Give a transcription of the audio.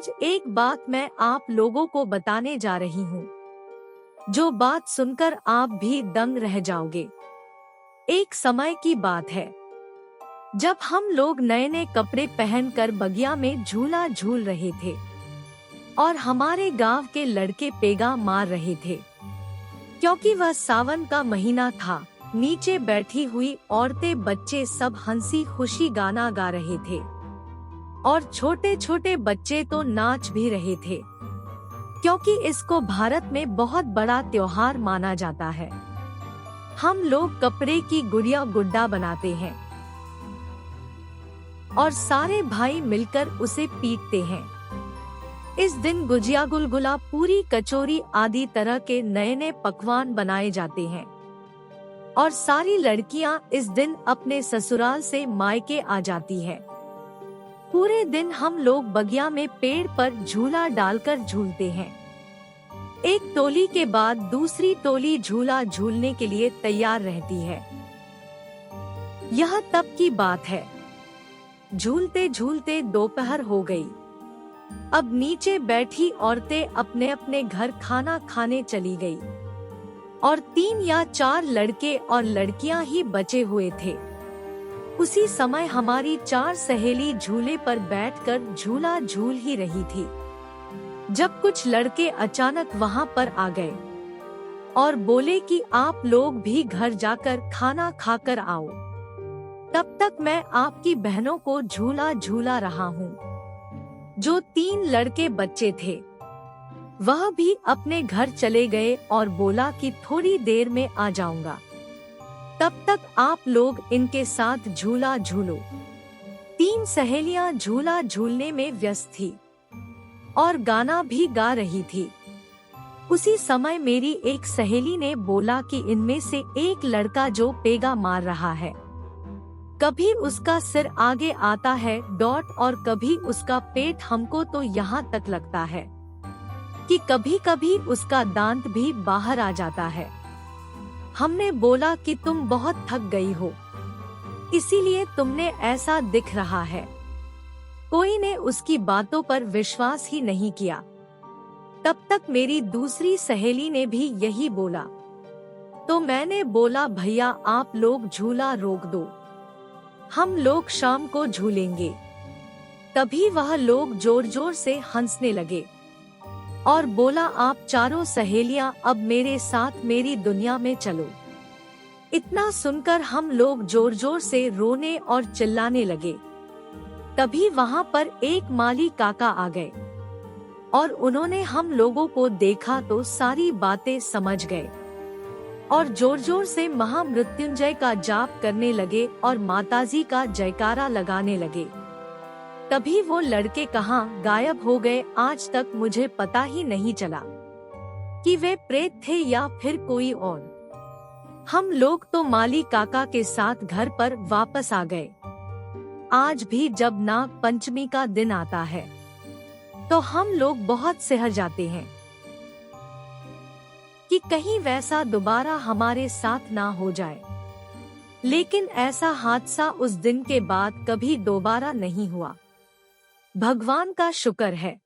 आज एक बात मैं आप लोगों को बताने जा रही हूँ, जो बात सुनकर आप भी दंग रह जाओगे। एक समय की बात है, जब हम लोग नए नए कपड़े पहनकर बगिया में झूला झूल रहे थे और हमारे गांव के लड़के पेगा मार रहे थे। क्योंकि वह सावन का महीना था, नीचे बैठी हुई औरतें बच्चे सब हंसी खुशी गाना गा रहे थे और छोटे छोटे बच्चे तो नाच भी रहे थे, क्योंकि इसको भारत में बहुत बड़ा त्योहार माना जाता है। हम लोग कपड़े की गुड़िया गुड्डा बनाते हैं और सारे भाई मिलकर उसे पीटते हैं। इस दिन गुजिया, गुलगुला, पूरी, कचौरी आदि तरह के नए नए पकवान बनाए जाते हैं और सारी लड़कियां इस दिन अपने ससुराल से मायके आ जाती हैं। पूरे दिन हम लोग बगिया में पेड़ पर झूला डालकर झूलते हैं। एक टोली के बाद दूसरी टोली झूला झूलने के लिए तैयार रहती है। यह तब की बात है, झूलते झूलते दोपहर हो गई। अब नीचे बैठी औरतें अपने अपने घर खाना खाने चली गई और 3 या 4 लड़के और लड़कियां ही बचे हुए थे। उसी समय हमारी 4 सहेली झूले पर बैठकर झूला झूल ही रही थी, जब कुछ लड़के अचानक वहां पर आ गए और बोले कि आप लोग भी घर जाकर खाना खाकर आओ। तब तक मैं आपकी बहनों को झूला झूला रहा हूँ। जो 3 लड़के बच्चे थे वह भी अपने घर चले गए और बोला कि थोड़ी देर में आ जाऊंगा, तब तक आप लोग इनके साथ झूला झूलो। 3 सहेलियां झूला झूलने में व्यस्त थी और गाना भी गा रही थी। उसी समय मेरी एक सहेली ने बोला कि इनमें से एक लड़का जो पेगा मार रहा है, कभी उसका सिर आगे आता है डॉट और कभी उसका पेट, हमको तो यहाँ तक लगता है कि कभी कभी उसका दांत भी बाहर आ जाता है। हमने बोला कि तुम बहुत थक गई हो, इसीलिए तुमने ऐसा दिख रहा है। कोई ने उसकी बातों पर विश्वास ही नहीं किया। तब तक मेरी दूसरी सहेली ने भी यही बोला, तो मैंने बोला भैया आप लोग झूला रोक दो, हम लोग शाम को झूलेंगे। तभी वह लोग जोर जोर से हंसने लगे और बोला आप चारों सहेलियां अब मेरे साथ मेरी दुनिया में चलो। इतना सुनकर हम लोग जोर जोर से रोने और चिल्लाने लगे। तभी वहां पर एक माली काका आ गए और उन्होंने हम लोगों को देखा तो सारी बातें समझ गए और जोर जोर से महामृत्युंजय का जाप करने लगे और माताजी का जयकारा लगाने लगे। तभी वो लड़के कहाँ गायब हो गए, आज तक मुझे पता ही नहीं चला कि वे प्रेत थे या फिर कोई और। हम लोग तो माली काका के साथ घर पर वापस आ गए। आज भी जब नाग पंचमी का दिन आता है तो हम लोग बहुत सहर जाते हैं कि कहीं वैसा दोबारा हमारे साथ ना हो जाए। लेकिन ऐसा हादसा उस दिन के बाद कभी दोबारा नहीं हुआ। भगवान का शुक्र है।